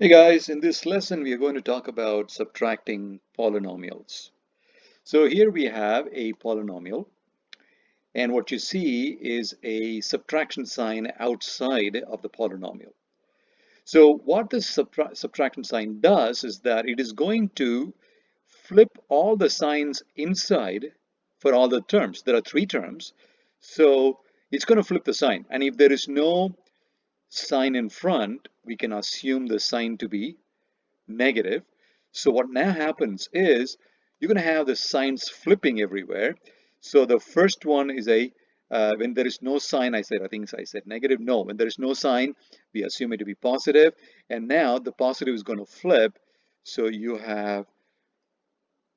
Hey guys, in this lesson we are going to talk about subtracting polynomials. So here we have a polynomial, and what you see is a subtraction sign outside of the polynomial. So what this subtraction sign does is that it is going to flip all the signs inside for all the terms. There are three terms. So it's going to flip the sign, and if there is no sign in front, we can assume the sign to be negative. So what now happens is you're going to have the signs flipping everywhere. So the first one is when there is no sign, I think I said negative. No, when there is no sign, we assume it to be positive. And now the positive is going to flip. So you have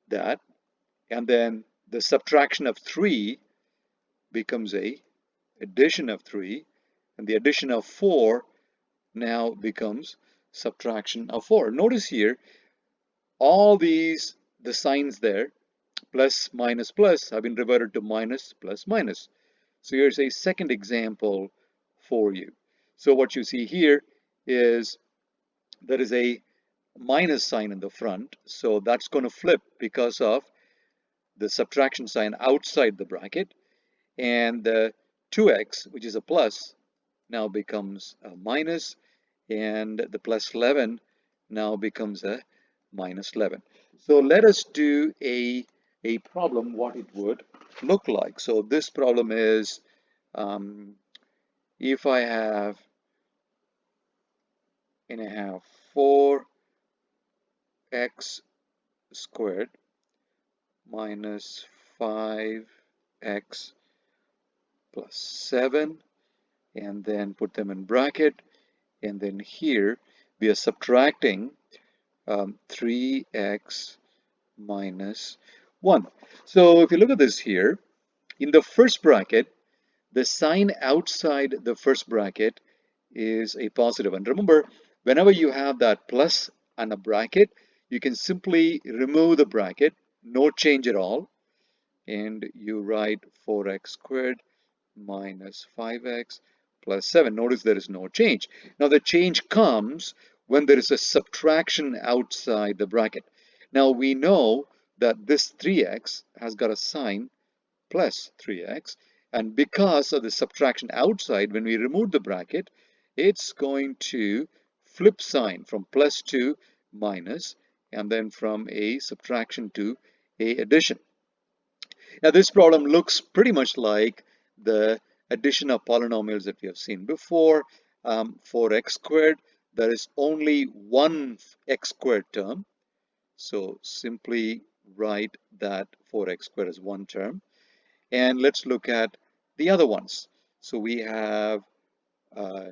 that. And then the subtraction of 3 becomes a addition of 3. And the addition of 4 now becomes subtraction of 4. Notice here, all these, the signs there, plus, minus, plus, have been reverted to minus, plus, minus. So here's a second example for you. So what you see here is there is a minus sign in the front. So that's going to flip because of the subtraction sign outside the bracket. And the 2x, which is a plus, now becomes a minus. And the plus 11 now becomes a minus 11. So let us do a problem, what it would look like. So this problem is if I have 4x squared minus 5x plus 7, and then put them in bracket, and then here we are subtracting 3x minus 1. So if you look at this here, in the first bracket, the sign outside the first bracket is a positive. And remember, whenever you have that plus and a bracket, you can simply remove the bracket, no change at all, and you write 4x squared minus 5x plus 7. Notice there is no change. Now the change comes when there is a subtraction outside the bracket. Now we know that this 3x has got a sign plus 3x, and because of the subtraction outside, when we remove the bracket, it's going to flip sign from plus to minus, and then from a subtraction to a addition. Now this problem looks pretty much like the addition of polynomials that we have seen before. For x squared, there is only one x squared term. So simply write that 4x squared as one term. And let's look at the other ones. So we have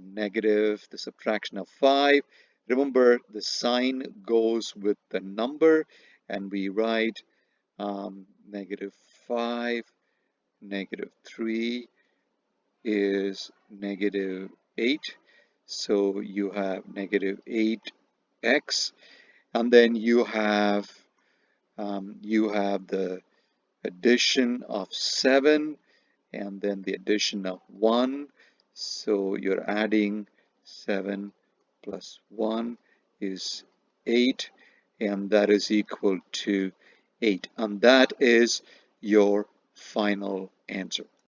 negative, the subtraction of 5. Remember, the sign goes with the number, and we write negative 5, negative 3 is negative 8. So you have negative 8x, and then you have the addition of 7, and then the addition of 1. So you're adding 7 plus 1 is 8, and that is equal to 8. And that is your final answer.